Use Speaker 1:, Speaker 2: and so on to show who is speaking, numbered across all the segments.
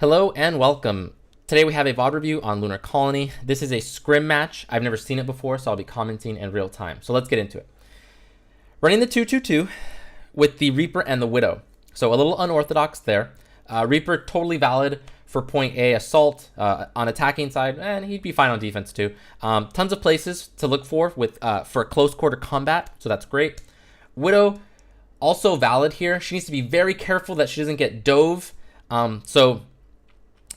Speaker 1: Hello and welcome. Today we have a VOD review on Lunar Colony. This is a scrim match. I've never seen it before, so I'll be commenting in real time. So let's get into it. Running the 2-2-2 with the Reaper and the Widow. So a little unorthodox there. Reaper totally valid for point A assault on attacking side, and he'd be fine on defense too. Tons of places to look for with for close quarter combat, so that's great. Widow also valid here. She needs to be very careful that she doesn't get dove. So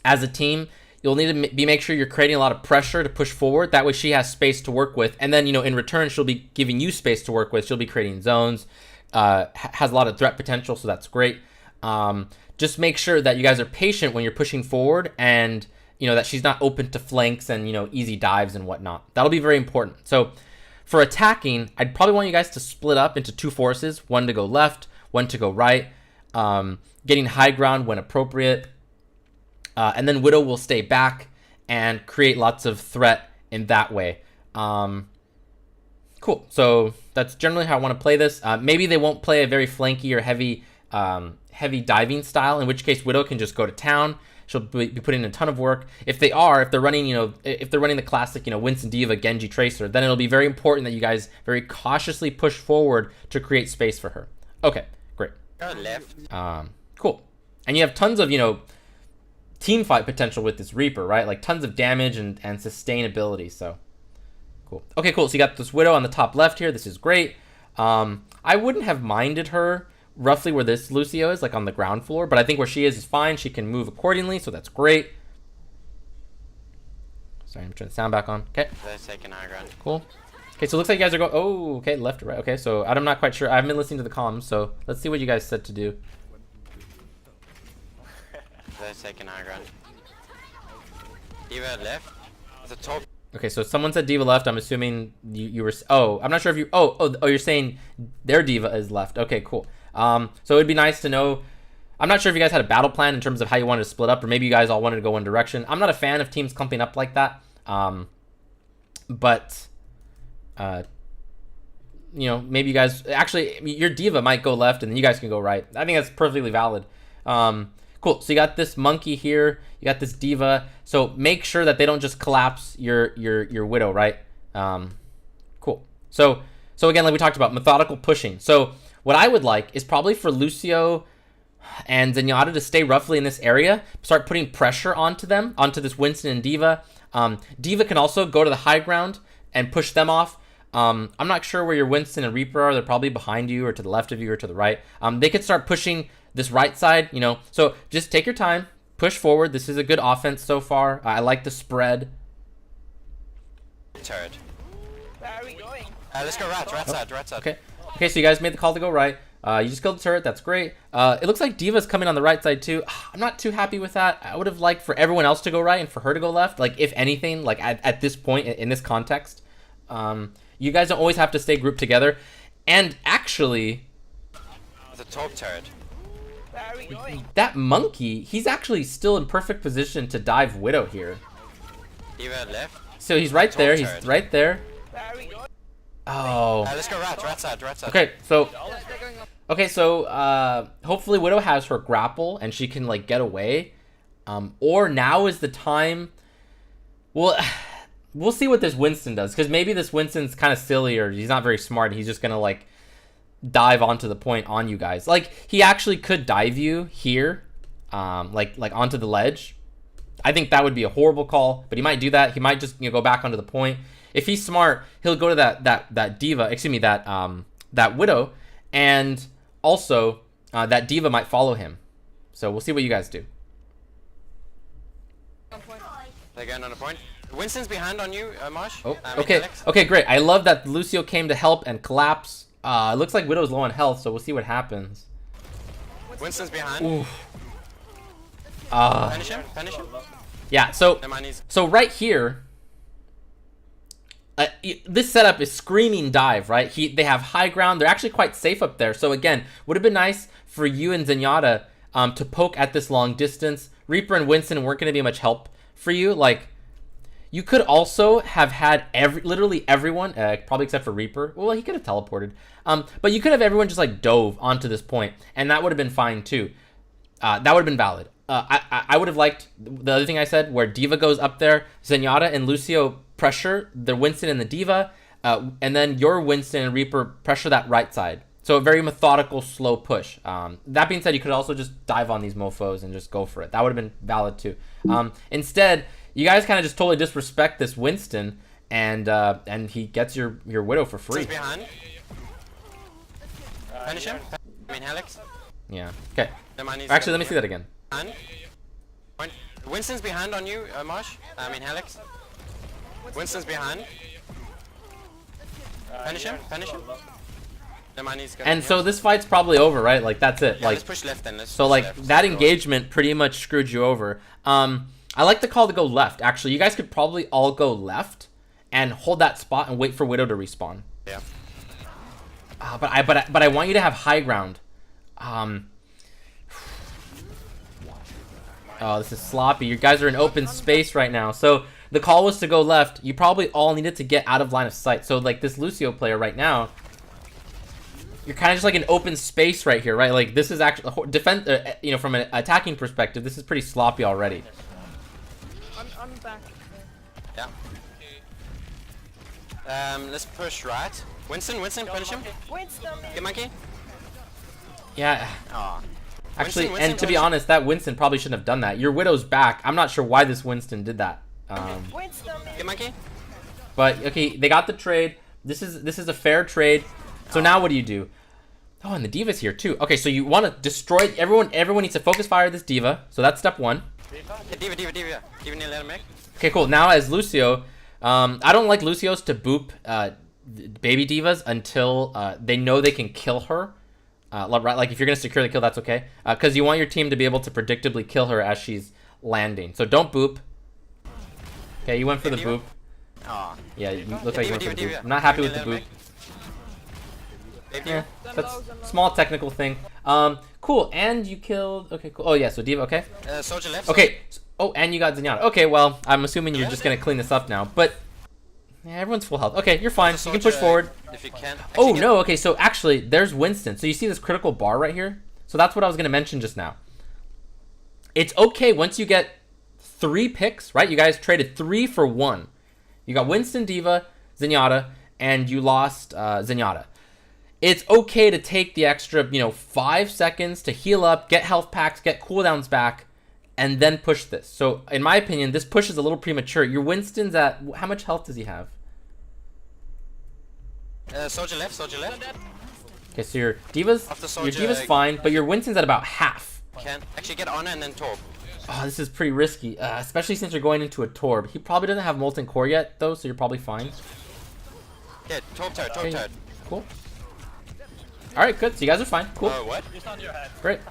Speaker 1: as a team, you'll need to make sure you're creating a lot of pressure to push forward. That way she has space to work with. And then, in return, she'll be giving you space to work with. She'll be creating zones, has a lot of threat potential, so that's great. Just make sure that you guys are patient when you're pushing forward and, that she's not open to flanks and, easy dives and whatnot. That'll be very important. So for attacking, I'd probably want you guys to split up into two forces, one to go left, one to go right, getting high ground when appropriate. And then Widow will stay back and create lots of threat in that way. Cool. So that's generally how I want to play this. Maybe they won't play a very flanky or heavy diving style, in which case Widow can just go to town. She'll be putting in a ton of work. If they're running, if they're running the classic, Winston Diva, Genji Tracer, then it'll be very important that you guys very cautiously push forward to create space for her. Okay, great.
Speaker 2: Left.
Speaker 1: Cool. And you have tons of, team fight potential with this Reaper, right? Like tons of damage and sustainability. So cool. Okay, cool. So you got this Widow on the top left here. This is great. I wouldn't have minded her roughly where this Lucio is, like on the ground floor, but I think where she is fine. She can move accordingly, so that's great. Sorry, I'm turning the sound back on. Okay.
Speaker 2: They're taking high ground.
Speaker 1: Cool. Okay, so it looks like you guys are going. Oh, okay, left or right. Okay, so I'm not quite sure. I haven't been listening to the comms, so let's see what you guys said to do.
Speaker 2: They're taking high ground. Diva left. The top.
Speaker 1: Okay, so someone said Diva left. I'm assuming you were. Oh, I'm not sure if you. Oh, you're saying their Diva is left. Okay, cool. So it'd be nice to know. I'm not sure if you guys had a battle plan in terms of how you wanted to split up, or maybe you guys all wanted to go one direction. I'm not a fan of teams clumping up like that. But maybe you guys actually your Diva might go left, and then you guys can go right. I think that's perfectly valid. Cool. So you got this monkey here. You got this Diva. So make sure that they don't just collapse your Widow, right? Cool. So again, like we talked about, methodical pushing. So what I would like is probably for Lucio and Zenyatta to stay roughly in this area. Start putting pressure onto them, onto this Winston and Diva. Diva can also go to the high ground and push them off. I'm not sure where your Winston and Reaper are. They're probably behind you or to the left of you or to the right. They could start pushing this right side, So just take your time, push forward. This is a good offense so far. I like the spread.
Speaker 2: Turret.
Speaker 3: Where are we going?
Speaker 2: Let's go right side.
Speaker 1: Okay, so you guys made the call to go right. You just killed the turret. That's great. It looks like Diva's coming on the right side too. I'm not too happy with that. I would have liked for everyone else to go right and for her to go left. Like, if anything, like at this point in this context, you guys don't always have to stay grouped together. And actually,
Speaker 2: The top turret.
Speaker 3: Where are we going?
Speaker 1: that monkey, he's actually still in perfect position to dive Widow here.
Speaker 2: Diva left.
Speaker 1: So he's right there. He's
Speaker 2: turret.
Speaker 1: right there.
Speaker 3: Where are we going?
Speaker 1: Oh.
Speaker 2: Let's go right side.
Speaker 1: Okay, so hopefully Widow has her grapple and she can like get away. Or now is the time. Well, we'll see what this Winston does, because maybe this Winston's kind of silly, or he's not very smart. He's just gonna like dive onto the point on you guys. Like, he actually could dive you here, like onto the ledge. I think that would be a horrible call, but he might do that. He might just go back onto the point. If he's smart, he'll go to that Diva, excuse me, that Widow, and also that Diva might follow him. So we'll see what you guys do.
Speaker 2: They're going on a point. Winston's behind on you, Marsh.
Speaker 1: Oh, okay, great. I love that Lucio came to help and collapse. It looks like Widow's low on health, so we'll see what happens.
Speaker 2: Winston's behind.
Speaker 1: Oof.
Speaker 2: Punish him.
Speaker 1: Yeah, so
Speaker 2: No man, he's
Speaker 1: right here, this setup is screaming dive, right? They have high ground. They're actually quite safe up there. So again, would have been nice for you and Zenyatta to poke at this long distance. Reaper and Winston weren't going to be much help for you. Like, you could also have had literally everyone, probably except for Reaper. Well, he could have teleported. But you could have everyone just like dove onto this point, and that would have been fine too. That would have been valid. I would have liked the other thing I said, where D.Va goes up there, Zenyatta and Lucio pressure the Winston and the D.Va, and then your Winston and Reaper pressure that right side. So a very methodical, slow push. That being said, you could also just dive on these mofos and just go for it. That would have been valid too. Instead, you guys kind of just totally disrespect this Winston, and he gets your Widow for free.
Speaker 2: Behind. Punish him. I mean, Helix.
Speaker 1: Yeah. Okay.
Speaker 2: Actually,
Speaker 1: Actually, let me see that again.
Speaker 2: Point. Winston's behind on you, Marsh. I mean, Helix. Winston's behind. Punish him. Punish him.
Speaker 1: And so this fight's probably over, right? Like, that's it.
Speaker 2: Yeah,
Speaker 1: like,
Speaker 2: let's push left then.
Speaker 1: so like that engagement pretty much screwed you over. I like the call to go left. Actually, you guys could probably all go left and hold that spot and wait for Widow to respawn.
Speaker 2: Yeah.
Speaker 1: But I want you to have high ground. Oh, this is sloppy. You guys are in open space right now. So the call was to go left. You probably all needed to get out of line of sight. So like this Lucio player right now, you're kind of just like in open space right here, right? Like this is actually defense. You know, from an attacking perspective, this is pretty sloppy already.
Speaker 3: I'm back.
Speaker 2: Yeah. Let's push right. Winston, punish him.
Speaker 3: Winston.
Speaker 2: Get monkey.
Speaker 1: Yeah.
Speaker 2: Aw.
Speaker 1: Actually,
Speaker 2: Winston,
Speaker 1: and to be honest, that Winston probably shouldn't have done that. Your Widow's back. I'm not sure why this Winston did that.
Speaker 3: Winston.
Speaker 2: Get monkey.
Speaker 1: But okay, they got the trade. This is a fair trade. So now what do you do? Oh, and the D.Va's here too. Okay, so you want to destroy everyone. Everyone needs to focus fire this D.Va. So that's step one.
Speaker 2: Hit D.Va. D.Va near let him make.
Speaker 1: Okay, cool. Now as Lucio, I don't like Lucios to boop baby D.Vas until they know they can kill her. Like if you're gonna secure the kill, that's okay. Because you want your team to be able to predictably kill her as she's landing. So don't boop. Okay, you went for the boop.
Speaker 2: Aw.
Speaker 1: Yeah, you look like you went for the boop.
Speaker 2: D.Va.
Speaker 1: I'm not happy with the boop. Yeah, that's small technical thing. Cool. And you killed. Okay, cool. Oh yeah, so D.Va. Okay.
Speaker 2: Soldier left.
Speaker 1: Okay. Oh, and you got Zenyatta. Okay, well, I'm assuming you're just gonna clean this up now. But yeah, everyone's full health. Okay, you're fine. You can push forward.
Speaker 2: If you can.
Speaker 1: Oh no. Okay, so actually, there's Winston. So you see this critical bar right here? So that's what I was gonna mention just now. It's okay once you get 3 picks, right? You guys traded 3 for 1. You got Winston, D.Va, Zenyatta, and you lost Zenyatta. It's okay to take the extra, 5 seconds to heal up, get health packs, get cooldowns back, and then push this. So, in my opinion, this push is a little premature. Your Winston's at... How much health does he have?
Speaker 2: Soldier left.
Speaker 1: Okay, so your D.Va's fine, but your Winston's at about half.
Speaker 2: Can actually get Honor and then Torb.
Speaker 1: Oh, this is pretty risky, especially since you're going into a Torb. He probably doesn't have Molten Core yet, though, so you're probably fine.
Speaker 2: Yeah, Torb turret.
Speaker 1: Cool. Alright, good. So you guys are fine. Cool.
Speaker 2: What?
Speaker 1: Great.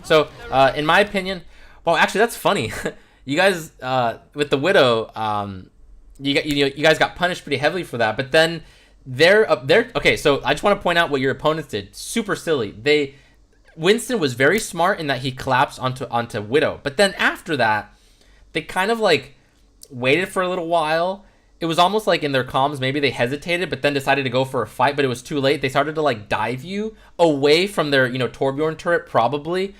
Speaker 1: So, in my opinion... Well, actually, that's funny. You guys, with the Widow, you guys got punished pretty heavily for that, but then they're okay, so I just want to point out what your opponents did. Super silly. Winston was very smart in that he collapsed onto Widow, but then after that, they kind of like waited for a little while. It was almost like in their comms, maybe they hesitated, but then decided to go for a fight, but it was too late. They started to like dive you away from their, Torbjorn turret, probably.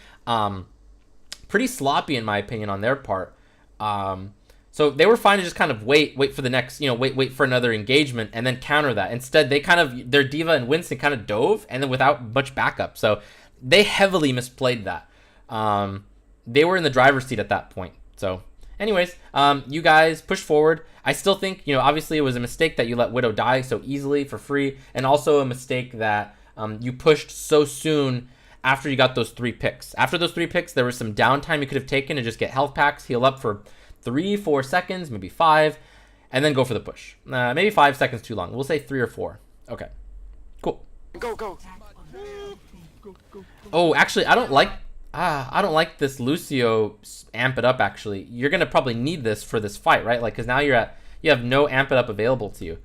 Speaker 1: Pretty sloppy in my opinion on their part. So they were fine to just kind of wait for the next, wait for another engagement and then counter that. Instead, their D.Va and Winston kind of dove and then without much backup. So they heavily misplayed that. They were in the driver's seat at that point. So anyways, you guys push forward. I still think, obviously it was a mistake that you let Widow die so easily for free. And also a mistake that you pushed so soon after you got those 3 picks. After those 3 picks, there was some downtime you could have taken to just get health packs, heal up for 3-4 seconds, maybe 5, and then go for the push. Maybe 5 seconds too long. We'll say 3 or 4. Okay. Cool.
Speaker 2: Go.
Speaker 1: Oh, actually, I don't like this Lucio amp it up, actually. You're going to probably need this for this fight, right? Like, because now you have no amp it up available to you.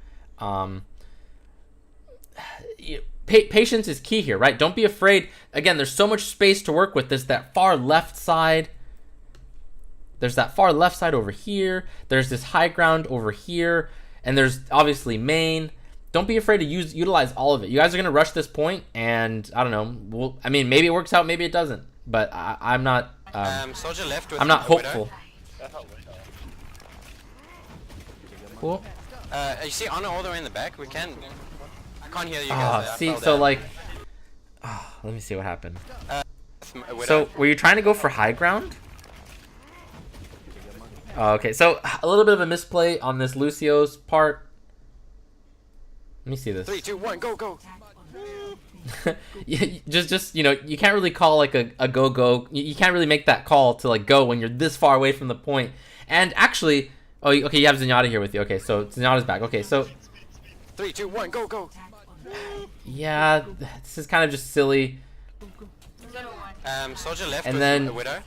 Speaker 1: Patience is key here, right? Don't be afraid. Again, there's so much space to work with. There's that far left side. There's that far left side over here. There's this high ground over here. And there's obviously main. Don't be afraid to utilize all of it. You guys are going to rush this point, and I don't know. Maybe it works out, maybe it doesn't. But I'm not
Speaker 2: Soldier left with
Speaker 1: I'm not
Speaker 2: Widow.
Speaker 1: hopeful. Cool.
Speaker 2: You see Honor all the way in the back? We can... I can't hear you
Speaker 1: Ah,
Speaker 2: guys. I
Speaker 1: see,
Speaker 2: fell
Speaker 1: so
Speaker 2: down.
Speaker 1: like, let me see what happened.
Speaker 2: Widow.
Speaker 1: So, were you trying to go for high ground? Oh, okay, so a little bit of a misplay on this Lucio's part. Let me see this.
Speaker 2: 3, 2, 1, go, go!
Speaker 1: Yeah, just you know, you can't really call like a go. You can't really make that call to like go when you're this far away from the point. And actually, oh, okay, you have Zenyatta here with you. Okay, so Zenyatta's back. Okay, so
Speaker 2: 3, 2, 1, go, go!
Speaker 1: yeah, this is kind of just silly.
Speaker 2: Soldier left
Speaker 1: And
Speaker 2: with
Speaker 1: then-
Speaker 2: Widow.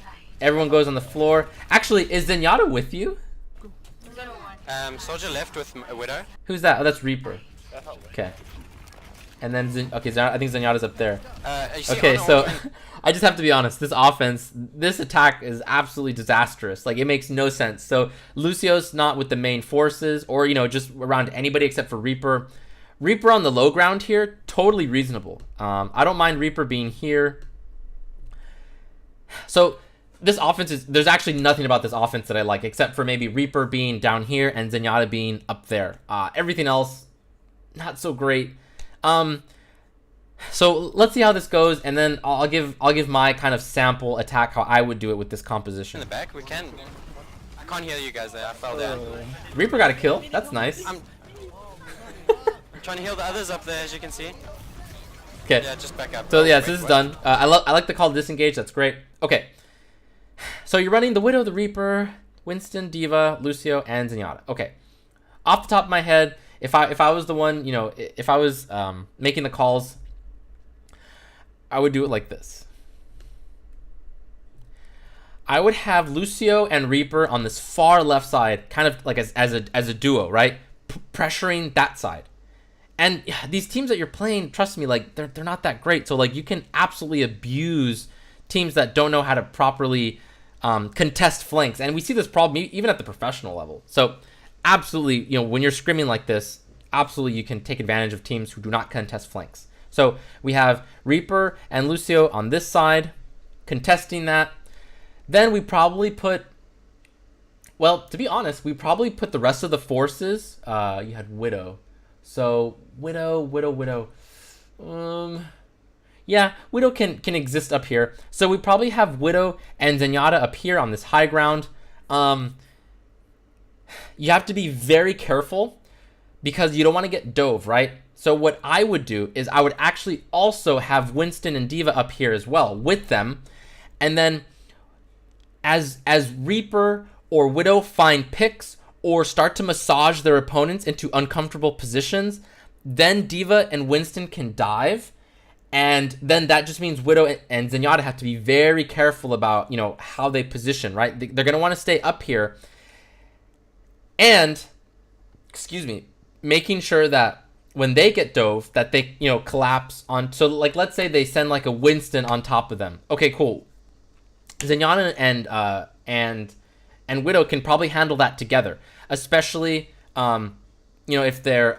Speaker 1: Everyone goes on the floor. Actually, is Zenyatta with you?
Speaker 2: Soldier left with Widow.
Speaker 1: Who's that? Oh, that's Reaper. Okay. And then I think Zenyatta's up there.
Speaker 2: You see
Speaker 1: Okay,
Speaker 2: Honor
Speaker 1: so
Speaker 2: all the way-
Speaker 1: I just have to be honest. This offense, this attack is absolutely disastrous. Like, it makes no sense. So Lucio's not with the main forces, or you know, just around anybody except for Reaper. Reaper on the low ground here, totally reasonable. I don't mind Reaper being here. So this offense is, there's actually nothing about this offense that I like, except for maybe Reaper being down here and Zenyatta being up there. Everything else, not so great. So let's see how this goes, and then I'll give my kind of sample attack how I would do it with this
Speaker 2: in
Speaker 1: composition.
Speaker 2: the back. We can... I can't hear you guys there. I fell down.
Speaker 1: Reaper got a kill. That's nice.
Speaker 2: I'm trying to heal the others up there, as you can see.
Speaker 1: Okay.
Speaker 2: Yeah, just back up.
Speaker 1: So yeah,
Speaker 2: Wait,
Speaker 1: so this is
Speaker 2: wait.
Speaker 1: done. I like the call disengage. That's great. Okay. So you're running the Widow, the Reaper, Winston, Diva, Lucio, and Zenyatta. Okay. Off the top of my head, if I was the one, you know, if I was making the calls, I would do it like this. I would have Lucio and Reaper on this far left side, kind of like as a duo, right? Pressuring that side. And yeah, these teams that you're playing, trust me, like they're not that great. So like you can absolutely abuse teams that don't know how to properly contest flanks, and we see this problem even at the professional level. So absolutely, you know, when you're scrimming like this, absolutely you can take advantage of teams who do not contest flanks. So we have Reaper and Lucio on this side contesting that. Then we probably put, well, to be honest, we probably put the rest of the forces. You had Widow. So Widow. Yeah, Widow can exist up here. So we probably have Widow and Zenyatta up here on this high ground. You have to be very careful because you don't want to get dove, right? So what I would do is I would actually also have Winston and Diva up here as well with them. And then as Reaper or Widow find picks or start to massage their opponents into uncomfortable positions, then Diva and Winston can dive. And then that just means Widow and Zenyatta have to be very careful about, you know, how they position, right? They're going to want to stay up here. And, excuse me, making sure that when they get dove, that they, you know, collapse on. So, like, let's say they send, like, a Winston on top of them. Okay, cool. Zenyatta and Widow can probably handle that together. Especially, you know, if they're...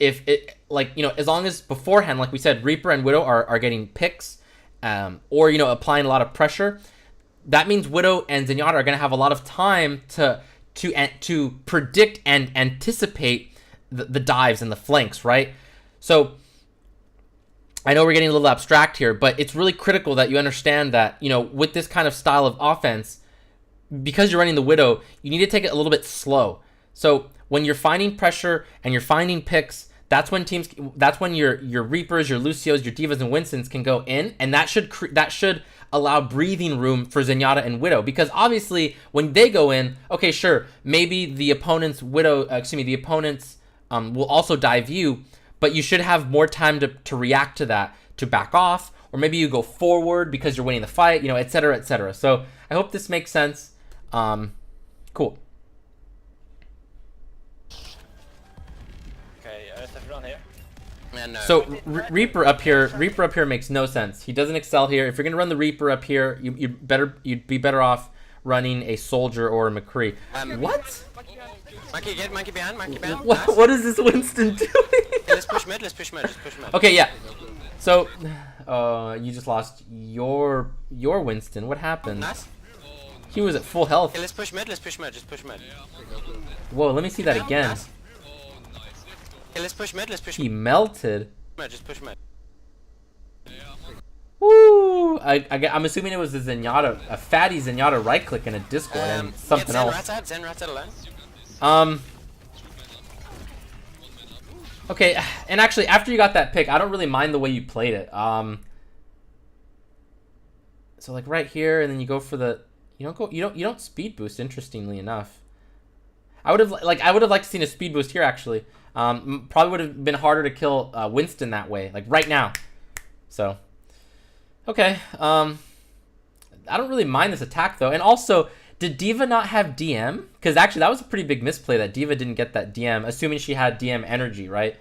Speaker 1: if it, like, you know, as long as beforehand, like we said, Reaper and Widow are getting picks, or, you know, applying a lot of pressure, that means Widow and Zenyatta are going to have a lot of time to predict and anticipate the dives and the flanks, right? So I know we're getting a little abstract here, but it's really critical that you understand that, you know, with this kind of style of offense, because you're running the Widow, you need to take it a little bit slow. So when you're finding pressure and you're finding picks, that's when your Reapers, your Lucios, your Divas, and Winstons can go in, and that should allow breathing room for Zenyatta and Widow, because obviously when they go in, okay, sure, maybe the opponent's will also dive you, but you should have more time to react to that, to back off, or maybe you go forward because you're winning the fight, you know, etc., etc. So I hope this makes sense. Cool. So Reaper up here makes no sense. He doesn't excel here. If you're gonna run the Reaper up here, you'd be better off running a Soldier or a McCree. What?
Speaker 2: Monkey behind. Nice.
Speaker 1: What is this Winston doing?
Speaker 2: Okay, let's push mid. Just push mid.
Speaker 1: Okay, yeah. So, You just lost your Winston. What happened?
Speaker 2: Nice.
Speaker 1: He was at full health.
Speaker 2: Okay, let's push mid. Let's push mid. Just push mid.
Speaker 1: Whoa, let me see that again.
Speaker 2: Nice. Okay, let's push mid. Let's push
Speaker 1: He melted.
Speaker 2: mid. Just push mid.
Speaker 1: Woo! I'm assuming it was a Zenyatta, a fatty Zenyatta right click in a Discord and something else.
Speaker 2: Zen Rat's alone.
Speaker 1: Okay, and actually, after you got that pick, I don't really mind the way you played it. So like right here, and then you go for the, you don't speed boost. Interestingly enough, I would have liked to seen a speed boost here. Actually, probably would have been harder to kill Winston that way, like right now. So, okay, I don't really mind this attack though, and also. Did D.Va not have DM? Because actually, that was a pretty big misplay that D.Va didn't get that DM, assuming she had DM energy, right?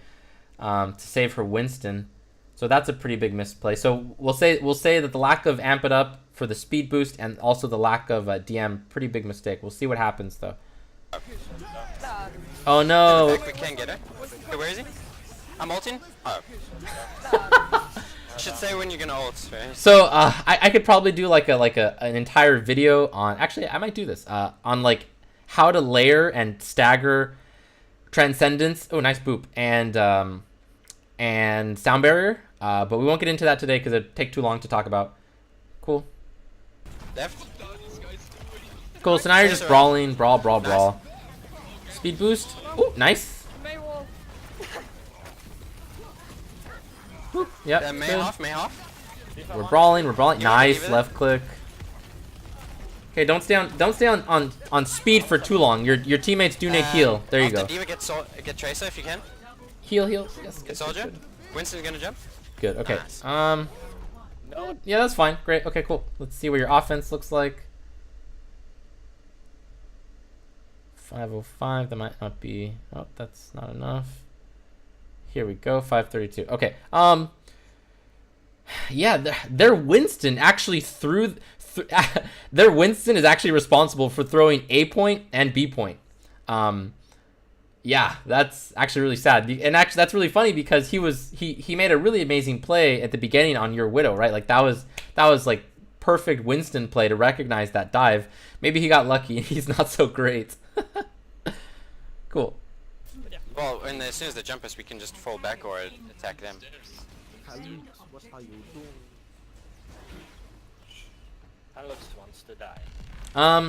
Speaker 1: To save her Winston. So that's a pretty big misplay. So we'll say that the lack of amp it up for the speed boost and also the lack of DM, pretty big mistake. We'll see what happens though. Oh no!
Speaker 2: We can't get it. Okay, where is he? I'm ulting. Oh. Should say when you're gonna ult, right?
Speaker 1: So I could probably do like an entire video on. Actually, I might do this on like how to layer and stagger Transcendence. Oh, nice boop and Sound Barrier. But we won't get into that today because it'd take too long to talk about. Cool.
Speaker 2: Left.
Speaker 1: Cool. So now you're just brawling, brawl. Speed boost. Ooh, nice. Yep.
Speaker 2: May off.
Speaker 1: We're brawling. Nice left click. Okay, don't stay on speed for too long. Your teammates do need heal. There you go.
Speaker 2: D.Va get Tracer if you can.
Speaker 1: Heal. Yes.
Speaker 2: Get Soldier. Winston's gonna jump.
Speaker 1: Good. Okay.
Speaker 2: Nice.
Speaker 1: Yeah, that's fine. Great. Okay, cool. Let's see what your offense looks like. 505. That might not be. Oh, that's not enough. Here we go, 532. Okay. Yeah, their Winston actually their Winston is actually responsible for throwing A point and B point. Yeah, that's actually really sad. And actually, that's really funny because he made a really amazing play at the beginning on your Widow, right? Like that was like perfect Winston play to recognize that dive. Maybe he got lucky. He's not so great. Cool.
Speaker 2: Well, and as soon as they jump us, we can just fall back or attack them.
Speaker 4: Alex wants to die.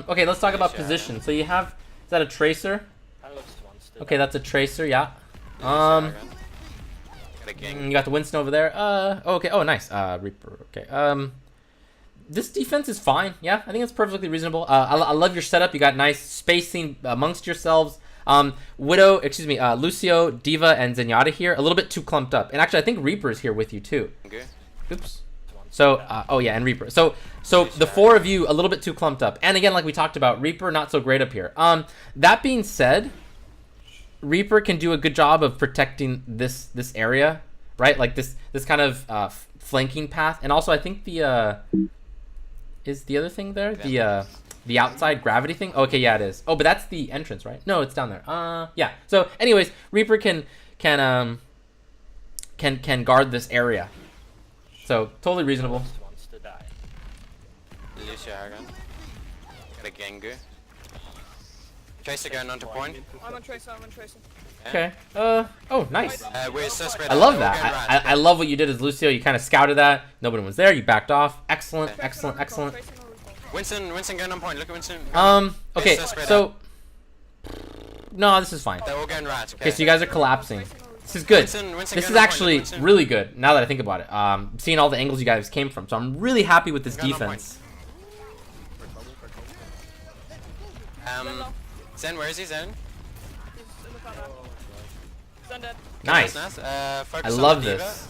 Speaker 1: Okay, let's talk about position. So you have, is that a tracer?
Speaker 4: Alex wants to
Speaker 1: Okay,
Speaker 4: die.
Speaker 1: that's a tracer, yeah. You got the Winston over there. Okay. Oh, nice. Reaper. Okay. This defense is fine. Yeah, I think it's perfectly reasonable. I love your setup. You got nice spacing amongst yourselves. Lucio, D.Va, and Zenyatta here. A little bit too clumped up. And actually, I think Reaper is here with you too.
Speaker 2: Okay.
Speaker 1: Oops. So, oh yeah, and Reaper. So the four of you a little bit too clumped up. And again, like we talked about, Reaper not so great up here. That being said, Reaper can do a good job of protecting this area, right? Like this kind of flanking path. And also, I think is the other thing there the outside gravity thing? Okay, yeah, it is. Oh, but that's the entrance, right? No, it's down there. Yeah. So, anyways, Reaper can guard this area. So totally reasonable.
Speaker 4: Alex wants to die.
Speaker 2: Lucio Hagan. Got a Gengu. Tracer going onto point.
Speaker 3: I'm on Tracer.
Speaker 1: Okay. Oh, nice.
Speaker 2: We're so spread
Speaker 1: I
Speaker 2: out.
Speaker 1: love
Speaker 2: We're
Speaker 1: that.
Speaker 2: going right.
Speaker 1: I love what you did as Lucio. You kind of scouted that. Nobody was there. You backed off. Excellent.
Speaker 3: Tracer
Speaker 1: Excellent.
Speaker 2: Winston going on point. Look at Winston.
Speaker 1: Okay.
Speaker 2: so spread
Speaker 1: So no, this is fine.
Speaker 2: They're all going right.
Speaker 1: Okay, so you guys are collapsing. This is good.
Speaker 2: Winston
Speaker 1: This
Speaker 2: going
Speaker 1: is
Speaker 2: on
Speaker 1: actually
Speaker 2: point. Winston.
Speaker 1: really good now that I think about it. Seeing all the angles you guys came from, so I'm really happy with this
Speaker 2: Going on
Speaker 1: defense.
Speaker 2: Zen, where is he? Zen?
Speaker 1: Nice.
Speaker 2: Nice.
Speaker 1: I
Speaker 2: Focus on
Speaker 1: love
Speaker 2: the
Speaker 1: this.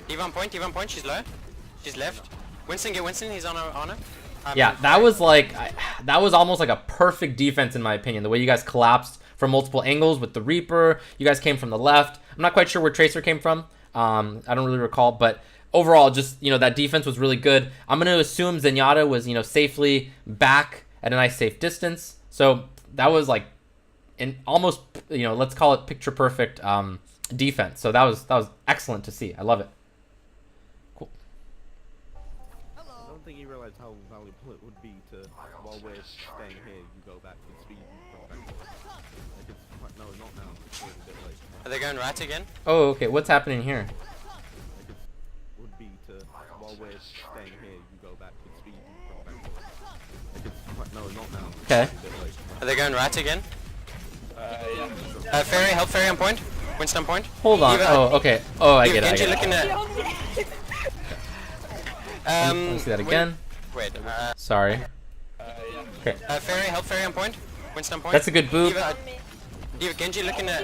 Speaker 2: D.Va on point. She's low. She's left. Winston, get Winston. He's on her.
Speaker 1: Yeah, that was like that was almost like a perfect defense in my opinion. The way you guys collapsed from multiple angles with the Reaper. You guys came from the left. I'm not quite sure where Tracer came from. I don't really recall, but overall, just that defense was really good. I'm gonna assume Zenyatta was safely back at a nice safe distance. So that was like an almost let's call it picture perfect defense. So that was excellent to see. I love it. Cool.
Speaker 5: realize how valuable it would be to, while we're staying here, you go back to speed and come back to us. Like it's quite, no, not now. It's already a bit late.
Speaker 2: Are they going right again?
Speaker 1: Oh, okay. What's happening here?
Speaker 5: Like it would be to, while we're staying here, you go back to speed and come back to us. Like it's quite, no, not now. It's
Speaker 1: Okay.
Speaker 5: already a bit late.
Speaker 2: Are they going right again?
Speaker 4: Yeah.
Speaker 2: Fairy, help Fairy on point. Winston on point.
Speaker 1: Hold on.
Speaker 2: Eva,
Speaker 1: Oh, okay. Oh, I get it. I
Speaker 2: Genji
Speaker 1: get it.
Speaker 2: looking at.
Speaker 1: Let me see that again.
Speaker 2: Wait.
Speaker 1: Sorry. Okay.
Speaker 2: Fairy, help Fairy on point. Winston on point.
Speaker 1: That's a good boop.
Speaker 2: Eva, Genji looking at.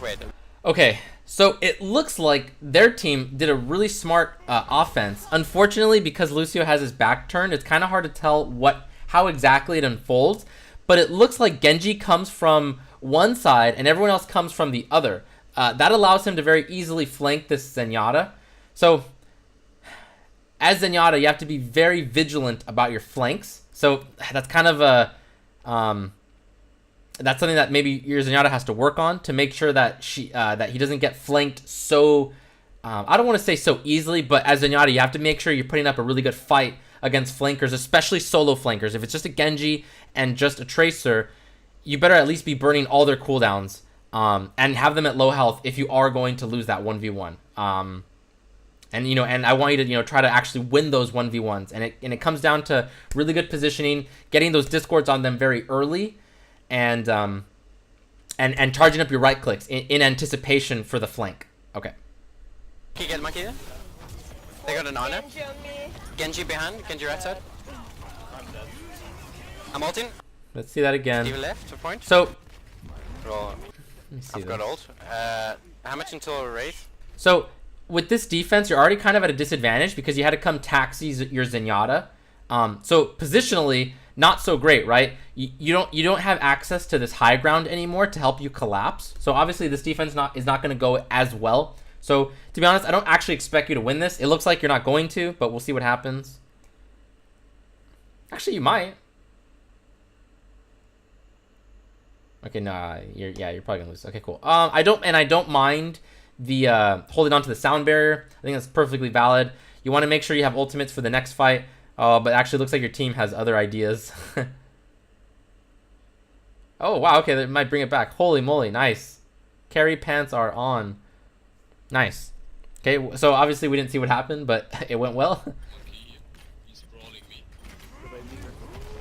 Speaker 2: Wait.
Speaker 1: Okay, so it looks like their team did a really smart offense. Unfortunately, because Lucio has his back turned, it's kind of hard to tell how exactly it unfolds. But it looks like Genji comes from one side and everyone else comes from the other. That allows him to very easily flank this Zenyatta. So, as Zenyatta, you have to be very vigilant about your flanks. So that's kind of a that's something that maybe your Zenyatta has to work on to make sure that that he doesn't get flanked so I don't want to say so easily, but as Zenyatta, you have to make sure you're putting up a really good fight against flankers, especially solo flankers. If it's just a Genji and just a Tracer, you better at least be burning all their cooldowns and have them at low health if you are going to lose that 1v1. And I want you to try to actually win those 1v1s, and it comes down to really good positioning, getting those discords on them very early, and charging up your right clicks in anticipation for the flank. Okay.
Speaker 2: Can you get Monkey there? They got an honor.
Speaker 3: Genji on me.
Speaker 2: Genji behind. Genji right side. I'm ulting.
Speaker 1: Let's see that again.
Speaker 2: Eva left. 2 point.
Speaker 1: So
Speaker 2: Roll.
Speaker 1: let me see
Speaker 2: I've got
Speaker 1: this.
Speaker 2: ult. How much until Wraith?
Speaker 1: So with this defense, you're already kind of at a disadvantage because you had to come taxi your Zenyatta. So positionally, not so great, right? You don't have access to this high ground anymore to help you collapse. So obviously this defense is not going to go as well. So to be honest, I don't actually expect you to win this. It looks like you're not going to, but we'll see what happens. Actually, you might. Okay, nah, you're probably gonna lose. Okay, cool. I don't mind the holding on to the sound barrier. I think that's perfectly valid. You want to make sure you have ultimates for the next fight. But actually, it looks like your team has other ideas. Oh wow, okay, that might bring it back. Holy moly, nice. Carry pants are on. Nice. Okay, so obviously we didn't see what happened, but it went well.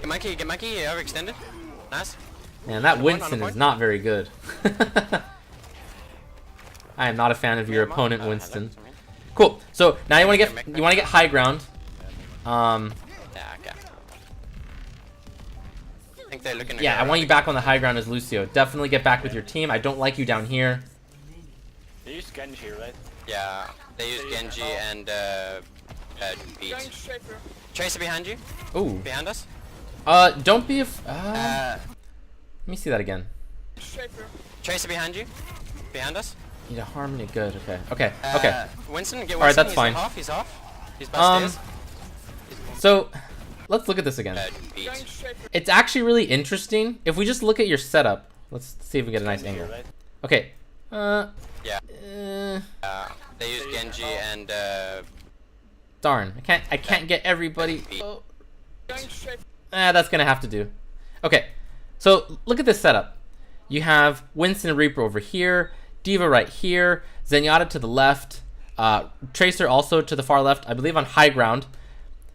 Speaker 2: Get Monkey. Overextended. Nice.
Speaker 1: Man, that
Speaker 2: On the point,
Speaker 1: Winston
Speaker 2: on the
Speaker 1: is
Speaker 2: point.
Speaker 1: not very good. I am not a fan of your opponent, Winston. Cool. So now you want to get high ground.
Speaker 2: Yeah, okay. I think they're looking.
Speaker 1: Yeah, I want you back on the high ground as Lucio. Definitely get back with your team. I don't like you down here.
Speaker 4: They use Genji, right?
Speaker 2: Yeah, they use Genji and Beat.
Speaker 3: Going straight through.
Speaker 2: Tracer behind you.
Speaker 1: Ooh.
Speaker 2: Behind us.
Speaker 1: Don't be let me see that again.
Speaker 3: Straight through.
Speaker 2: Tracer behind you. Behind us.
Speaker 1: Need a harmony. Good. Okay. Okay. Okay.
Speaker 2: Winston, get Winston.
Speaker 1: All right, that's
Speaker 2: He's
Speaker 1: fine.
Speaker 2: Off. He's off. He's by stairs.
Speaker 1: So let's look at this again.
Speaker 2: Beat.
Speaker 3: Going straight through.
Speaker 1: It's actually really interesting. If we just look at your setup, let's see if we get a nice
Speaker 4: Genji,
Speaker 1: angle.
Speaker 4: right?
Speaker 1: Okay.
Speaker 2: Yeah. They use Genji and
Speaker 1: Darn. I can't get everybody. Oh.
Speaker 3: Going straight.
Speaker 1: That's gonna have to do. Okay. So look at this setup. You have Winston and Reaper over here, Diva right here, Zenyatta to the left, Tracer also to the far left, I believe on high ground.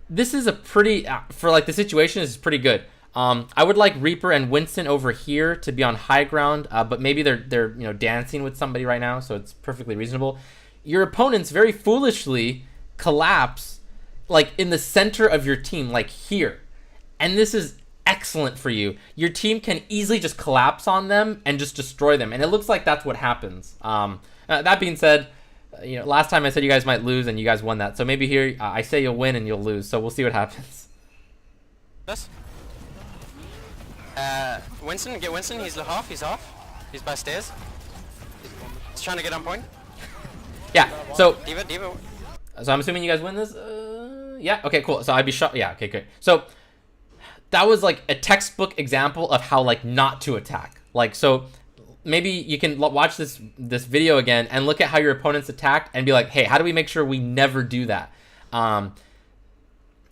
Speaker 1: This is a pretty, for like the situation, this is pretty good. I would like Reaper and Winston over here to be on high ground, but maybe they're dancing with somebody right now, so it's perfectly reasonable. Your opponents very foolishly collapse like in the center of your team, like here. And this is excellent for you. Your team can easily just collapse on them and just destroy them. And it looks like that's what happens. That being said, last time I said you guys might lose and you guys won that. So maybe here I say you'll win and you'll lose. So we'll see what happens.
Speaker 2: us. Winston, get Winston. He's off. He's off. He's by stairs. He's trying to get on point.
Speaker 1: Yeah. So
Speaker 2: Diva.
Speaker 1: I'm assuming you guys win this. Yeah. Okay. Cool. So I'd be shocked. Yeah. Okay. Great. So that was like a textbook example of how like not to attack. Like so, maybe you can watch this video again and look at how your opponents attacked and be like, hey, how do we make sure we never do that?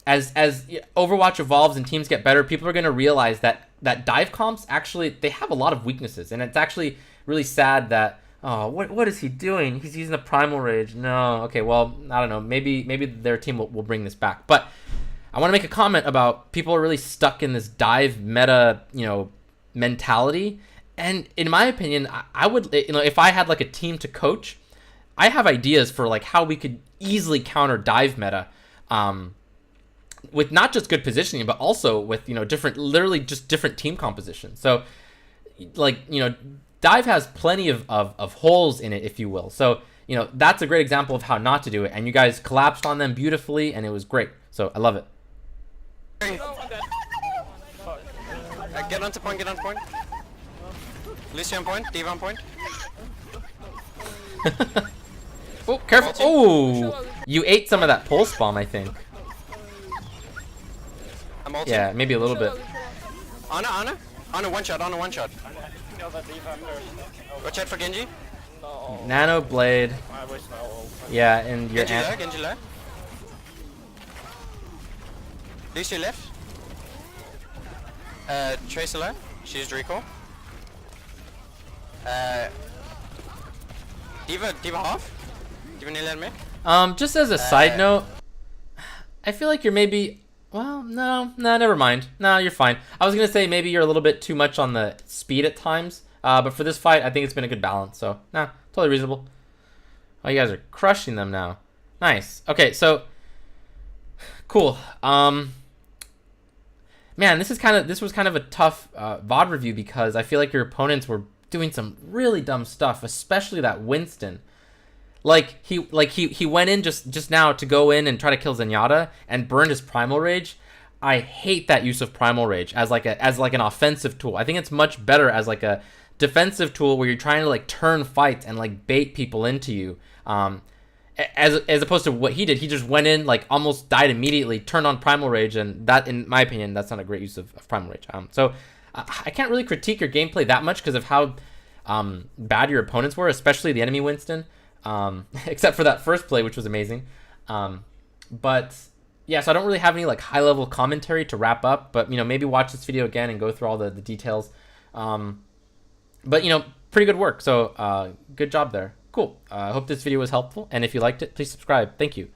Speaker 1: As Overwatch evolves and teams get better, people are going to realize that dive comps actually, they have a lot of weaknesses, and it's actually really sad that, oh, what is he doing? He's using the Primal Rage. No, okay, well, I don't know. Maybe their team will bring this back. But I want to make a comment about people are really stuck in this dive meta, mentality. And in my opinion, I would, if I had like a team to coach, I have ideas for like how we could easily counter dive meta, with not just good positioning, but also with, literally just different team composition. So like, dive has plenty of holes in it, if you will. So, that's a great example of how not to do it. And you guys collapsed on them beautifully, and it was great. So I love it.
Speaker 2: Get onto point, Lucy on point, Diva on point.
Speaker 1: Oh, careful. Oh, you ate some of that pulse bomb, I think.
Speaker 2: I'm ulting.
Speaker 1: Yeah, maybe a little bit.
Speaker 2: Ana, one shot.
Speaker 4: Kill the D.Va first.
Speaker 2: Watch out for Genji.
Speaker 1: Nano Blade.
Speaker 4: I waste my ult.
Speaker 1: Yeah, and your
Speaker 2: Genji low. Lucy left. Tracer low. She's recall. Diva half. Diva nearly mid.
Speaker 1: Just as a side note, I feel like you're maybe, well, no, never mind. No, you're fine. I was gonna say maybe you're a little bit too much on the speed at times, but for this fight, I think it's been a good balance. So, nah, totally reasonable. Oh, you guys are crushing them now. Nice. Okay, so cool. Man, this was kind of a tough VOD review because I feel like your opponents were doing some really dumb stuff, especially that Winston. He went in just now to go in and try to kill Zenyatta and burned his Primal Rage. I hate that use of Primal Rage as an offensive tool. I think it's much better as like a defensive tool where you're trying to like turn fights and like bait people into you. As opposed to what he did, he just went in, like almost died immediately, turned on Primal Rage, and that, in my opinion, that's not a great use of Primal Rage. So I can't really critique your gameplay that much because of how bad your opponents were, especially the enemy Winston. Except for that first play, which was amazing. But yeah, so I don't really have any like high level commentary to wrap up, but maybe watch this video again and go through all the details. But pretty good work. So good job there. Cool. I hope this video was helpful, and if you liked it, please subscribe. Thank you.